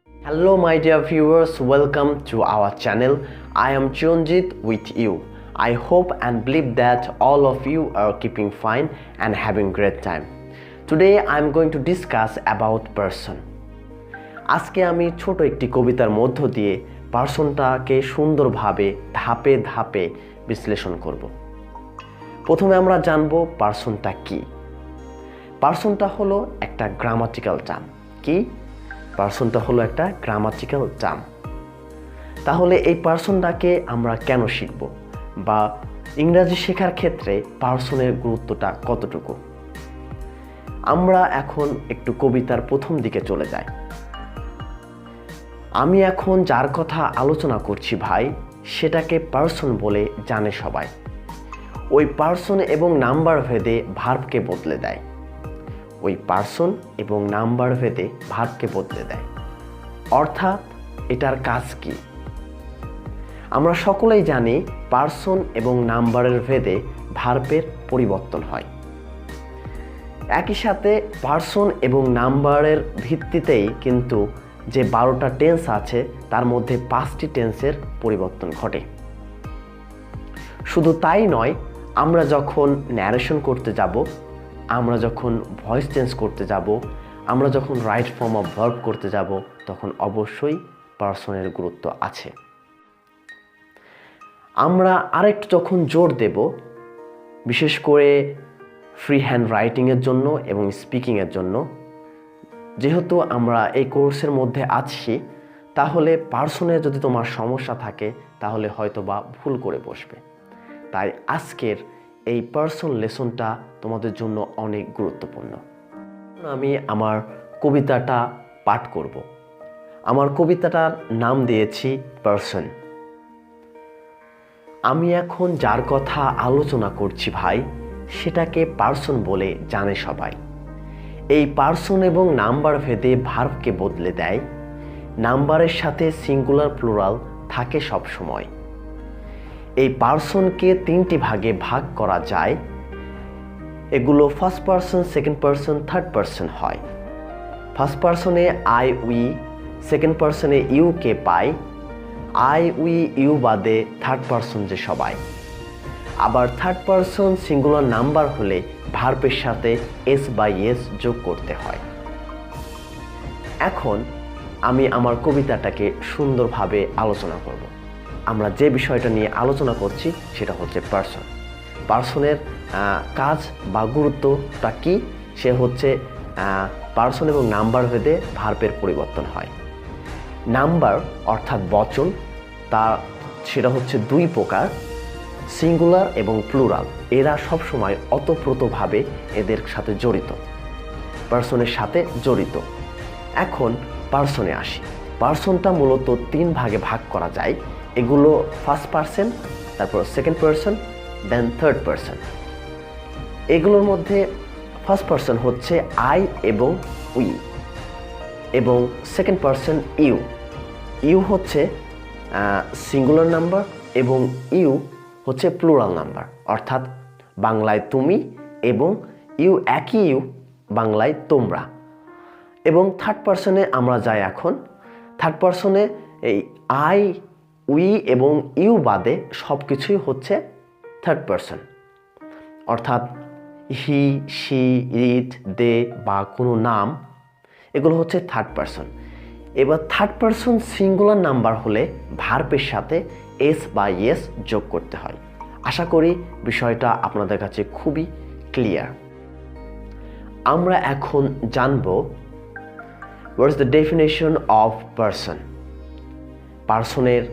Hello my dear viewers, welcome to our channel. I am Chonjit with you. I hope and believe that all of you are keeping fine and having great time. Today I am going to discuss about person. আজকে আমি ছোট একটি কবিতার মধ্য দিয়ে পার্সনটাকে সুন্দরভাবে ধাপে ধাপে বিশ্লেষণ করব। প্রথমে আমরা জানব পার্সনটা কি। পার্সনটা হলো একটা গ্রামাটিক্যাল টার্ম। কি? পার্সনটা হলো একটা গ্রামাটিক্যাল টার্ম। তাহলে এই পার্সনটাকে আমরা কেন শিখব, বা ইংরেজি শেখার ক্ষেত্রে পার্সনের গুরুত্বটা কতটুকু? আমরা এখন একটু কবিতার প্রথম দিকে চলে যাই। আমি এখন যার কথা আলোচনা করছি ভাই, সেটাকে পার্সন বলে জানে সবাই। ওই পার্সন এবং নাম্বার ভেদে ভার্বকে বদলে দেয়। ওই পার্সন এবং নাম্বার ভেদে ভার্বকে বদলে দেয়। অর্থাৎ এটার কাজ কি? আমরা সকলেই জানি পার্সন এবং নাম্বারের ভেদে ভার্বের পরিবর্তন হয়। একই সাথে পার্সন এবং নাম্বারের ভিত্তিতেই কিন্তু যে 12টা টেন্স আছে তার মধ্যে 5টি টেন্সের পরিবর্তন ঘটে। শুধু তাই নয়, আমরা যখন ন্যারেশন করতে যাব, আমরা যখন ভয়েস চেঞ্জ করতে যাব, আমরা যখন রাইট ফর্ম অফ ভার্ব করতে যাব, তখন অবশ্যই পার্সনের গুরুত্ব আছে। আমরা আরেকটু যখন জোর দেব, বিশেষ করে ফ্রি হ্যান্ড রাইটিংয়ের জন্য এবং স্পিকিংয়ের জন্য, যেহেতু আমরা এই কোর্সের মধ্যে আছি, তাহলে পার্সনে যদি তোমার সমস্যা থাকে তাহলে হয়তো বা ভুল করে বসবে। তাই আজকের এই পার্সন লেসনটা তোমাদের জন্য অনেক গুরুত্বপূর্ণ। আমি আমার কবিতাটা পাঠ করব। আমার কবিতাটার নাম দিয়েছি পার্সন। আমি এখন যার কথা আলোচনা করছি ভাই, সেটাকে পার্সন বলে জানে সবাই। এই পার্সন এবং নাম্বার ভেদে ভার্বকে বদলে দেয়। নাম্বারের সাথে সিঙ্গুলার প্লুরাল থাকে সব সময়। এই পার্সনকে 3টি ভাগে ভাগ করা যায়। এগুলো first person, second person, third person হয়। ফার্স্ট পার্সনে আই উই, সেকেন্ড পার্সনে ইউ কে পাই। আই উই ইউ বাদে থার্ড পার্সন যে সবাই। আবার থার্ড পার্সন সিঙ্গুলার নাম্বার হলে ভার্বের সাথে এস বাই এস যোগ করতে হয়। এখন আমি আমার কবিতাটাকে সুন্দরভাবে আলোচনা করব। আমরা যে বিষয়টা নিয়ে আলোচনা করছি সেটা হচ্ছে পার্সন। পার্সনের কাজ বা গুরুত্বটা কি? সে হচ্ছে পার্সন এবং নাম্বার ভেদে ভার্বের পরিবর্তন হয়। নাম্বার অর্থাৎ বচন, সেটা হচ্ছে 2 প্রকার, সিঙ্গুলার এবং প্লুরাল। এরা সবসময় ওতপ্রোতভাবে এদের সাথে জড়িত, পার্সনের সাথে জড়িত। এখন পার্সনে আসি। পার্সনটা মূলত 3 ভাগে ভাগ করা যায়। এগুলো ফার্স্ট পার্সন, তারপর সেকেন্ড পার্সন, দেন থার্ড পার্সন। এগুলোর মধ্যে ফার্স্ট পার্সন হচ্ছে আই এবং উই, এবং সেকেন্ড পার্সন ইউ। ইউ হচ্ছে সিঙ্গুলার নাম্বার এবং ইউ হচ্ছে প্লুরাল নাম্বার, অর্থাৎ বাংলায় তুমি এবং ইউ, একই ইউ, বাংলায় তোমরা। এবং থার্ড পার্সনে আমরা যাই। এখন থার্ড পার্সনে এই আই, উই এবং ইউ বাদে সব কিছুই হচ্ছে থার্ড পার্সন, অর্থাৎ হি, শি, ইট, দে বা কোনো নাম, এগুলো হচ্ছে থার্ড পার্সন। এবার থার্ড পার্সন সিঙ্গুলার নাম্বার হলে ভার্বের সাথে এস বা এস যোগ করতে হয়। আশা করি বিষয়টা আপনাদের কাছে খুবই ক্লিয়ার। আমরা এখন জানব what is the definition of person. পার্সনের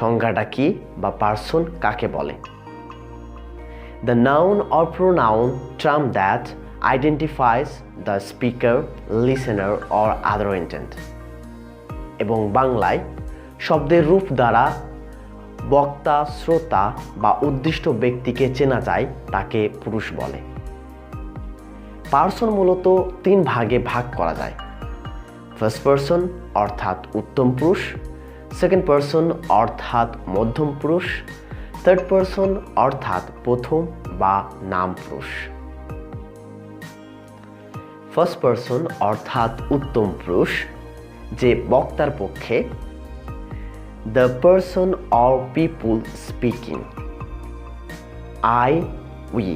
সংজ্ঞাটা কি, বা পার্সন কাকে বলে? The noun or pronoun term that identifies the speaker, listener or other intent. এবং বাংলায় শব্দের রূপ দ্বারা বক্তা, শ্রোতা বা উদ্দিষ্ট ব্যক্তিকে চেনা যায়, তাকে পুরুষ বলে। পার্সন মূলত 3 ভাগে ভাগ করা যায়। ফার্স্ট পার্সন অর্থাৎ উত্তম পুরুষ, সেকেন্ড পার্সন অর্থাৎ মধ্যম পুরুষ, থার্ড পার্সন অর্থাৎ প্রথম বা নাম পুরুষ। ফার্স্ট পারসন অর্থাৎ উত্তম পুরুষ, যে বক্তার পক্ষে। The person or people speaking, I, we.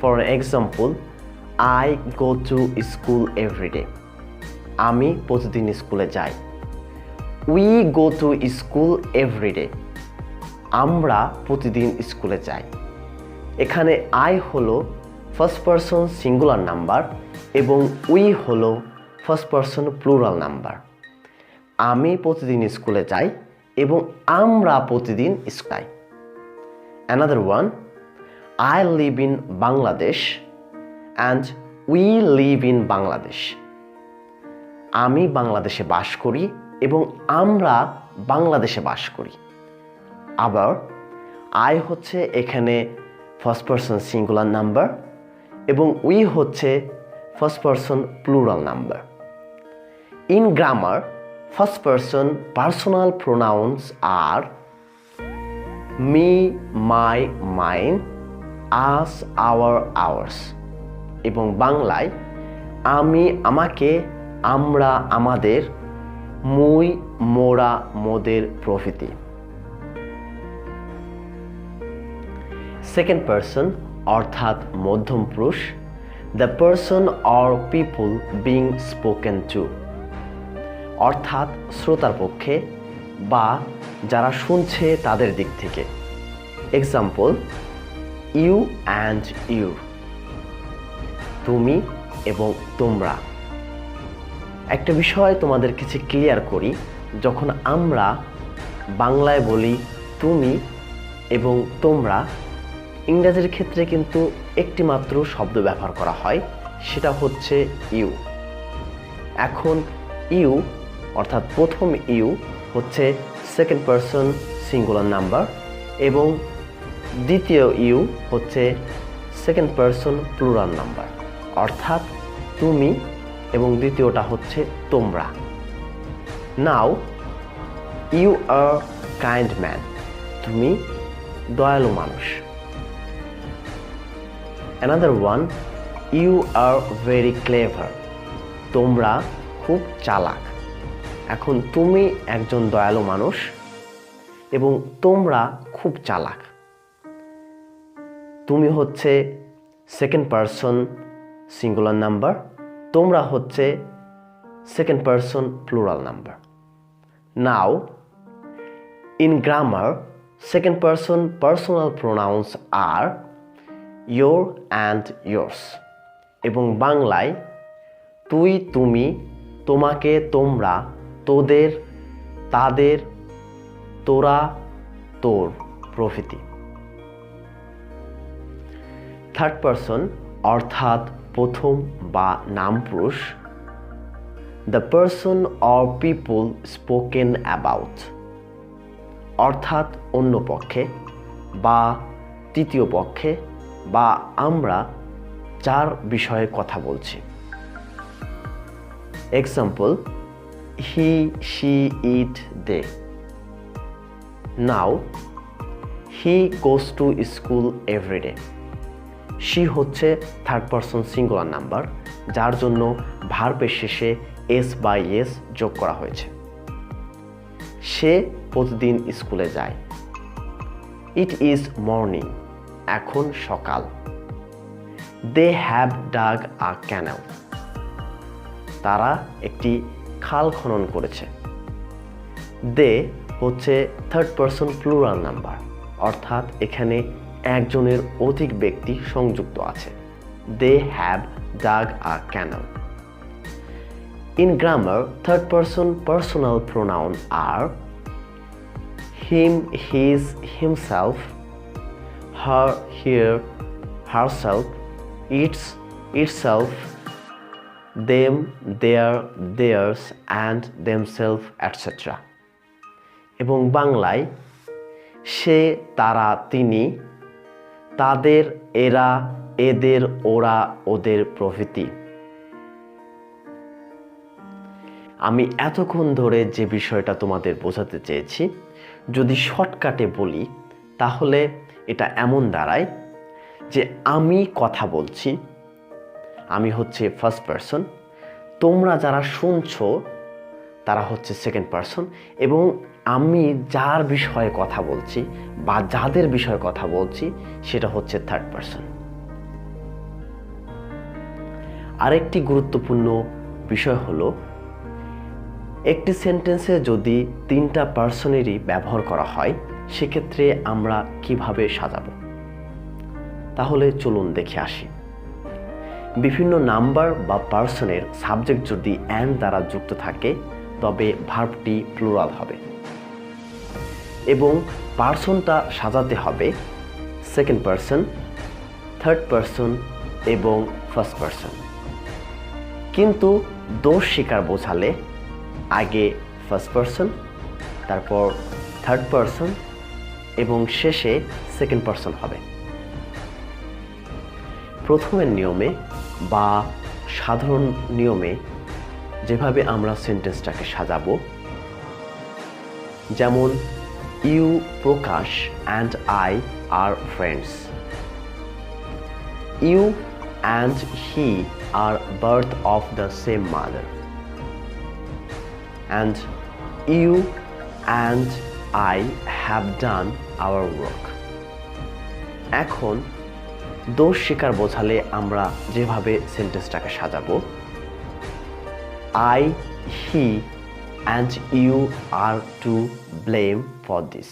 For example, I go to school everyday, আমি প্রতিদিন স্কুলে যাই। We go to school everyday, আমরা প্রতিদিন স্কুলে যাই। এখানে আই হলো ফার্স্ট পারসন সিঙ্গুলার নাম্বার এবং উই হলো ফার্স্ট পারসন প্লুরাল নাম্বার। আমি প্রতিদিন স্কুলে যাই এবং আমরা প্রতিদিন স্কুলে যাই। Another one, I live in Bangladesh and we live in Bangladesh, আমি বাংলাদেশে বাস করি এবং আমরা বাংলাদেশে বাস করি। আবার আই হচ্ছে এখানে ফার্স্ট পারসন সিঙ্গুলার নাম্বার এবং উই হচ্ছে first person plural number. In grammar, first person personal pronouns are me, my, mine, us, our, ours. এবং বাংলায় আমি, আমাকে, আমরা, আমাদের, মুই, মোরা, মোদের প্রভৃতি। সেকেন্ড পারসন অর্থাৎ মধ্যম পুরুষ, the person or people being spoken to, অর্থাৎ শ্রোতার পক্ষে বা যারা শুনছে তাদের দিক থেকে। এক্সাম্পল, ইউ অ্যান্ড ইউ, তুমি এবং তোমরা। একটা বিষয় তোমাদের কাছে ক্লিয়ার করি, যখন আমরা বাংলায় বলি তুমি এবং তোমরা, ইংরেজির ক্ষেত্রে কিন্তু একটি মাত্র শব্দ ব্যবহার করা হয়, সেটা হচ্ছে ইউ। এখন ইউ অর্থাৎ প্রথম ইউ হচ্ছে সেকেন্ড পারসন সিঙ্গুলার নাম্বার এবং দ্বিতীয় ইউ হচ্ছে সেকেন্ড পারসন প্লুরাল নাম্বার, অর্থাৎ তুমি এবং দ্বিতীয়টা হচ্ছে তোমরা। Now, you are kind man, তুমি দয়ালু মানুষ। Another one, you are very clever, তোমরা খুব চালাক। এখন তুমি একজন দয়ালু মানুষ এবং তোমরা খুব চালাক। তুমি হচ্ছে সেকেন্ড পারসন সিঙ্গুলার নাম্বার, তোমরা হচ্ছে second person plural number. Now, in grammar, second person personal pronouns R your and yours. এবং বাংলায় তুই, তুমি, তোমাকে, তোমরা, তোদের, তাদের, তোরা, তোর প্রভৃতি। থার্ড পারসন অর্থাৎ প্রথম বা নাম পুরুষ, the person or people spoken about, অর্থাৎ অন্য পক্ষে বা তৃতীয় পক্ষে বা আমরা যার বিষয়ে কথা বলছি। Example, he, she, it, they. Now, he goes to school everyday. She হচ্ছে থার্ড পারসন সিঙ্গুলার নাম্বার, যার জন্য ভার্বের শেষে এস বাই এস যোগ করা হয়েছে। সে প্রতিদিন স্কুলে যায়। ইট ইজ মর্নিং, এখন সকাল। দে হ্যাভ ডাগ আ ক্যানেল, তারা একটি খাল খনন করেছে। দে হচ্ছে থার্ড পারসন প্লুরাল নাম্বার, অর্থাৎ এখানে একজনের অধিক ব্যক্তি সংযুক্ত আছে। They have dug a canal. In grammar, third person personal pronoun are him, his, himself, her, here, herself, its, itself, them, their, theirs, and themselves, etc. এবং বাংলায় সে, তারা, তিনি, তাদের, এরা, এদের, ওরা, ওদের প্রভৃতি। আমি এতক্ষণ ধরে যে বিষয়টা তোমাদের বোঝাতে চেয়েছি, যদি শর্টকাটে বলি তাহলে এটা এমন দাঁড়ায় যে আমি কথা বলছি, আমি হচ্ছে ফার্স্ট পারসন, তোমরা যারা শুনছো তারা হচ্ছে সেকেন্ড পারসন, এবং আমি যার বিষয়ে কথা বলছি বা যাদের বিষয়ে কথা বলছি সেটা হচ্ছে থার্ড পারসন। আরেকটি গুরুত্বপূর্ণ বিষয় হলো, একটি সেন্টেন্সে যদি তিনটা পারসনেরই ব্যবহার করা হয় সেক্ষেত্রে আমরা কিভাবে সাজাবো। তাহলে চলুন দেখে আসি। বিভিন্ন নাম্বার বা পারসনের সাবজেক্ট যদি অ্যান্ড দ্বারা যুক্ত থাকে তবে ভার্বটি প্লুরাল হবে এবং পারসনটা সাজাতে হবে সেকেন্ড পারসন, থার্ড পারসন এবং ফার্স্ট পারসন। কিন্তু দোষ স্বীকার বোঝালে আগে ফার্স্ট পারসন, তারপর থার্ড পারসন এবং শেষে সেকেন্ড পারসন হবে। প্রথমের নিয়মে বা সাধারণ নিয়মে যেভাবে আমরা সেন্টেন্সটাকে সাজাবো, যেমন you Prakash and I are friends, you and he are birth of the same mother, and you and I have done our work. এখন দোষ স্বীকার বোঝালে আমরা যেভাবে সেন্টেন্সটাকে সাজাবো, I, he and you are to blame for this.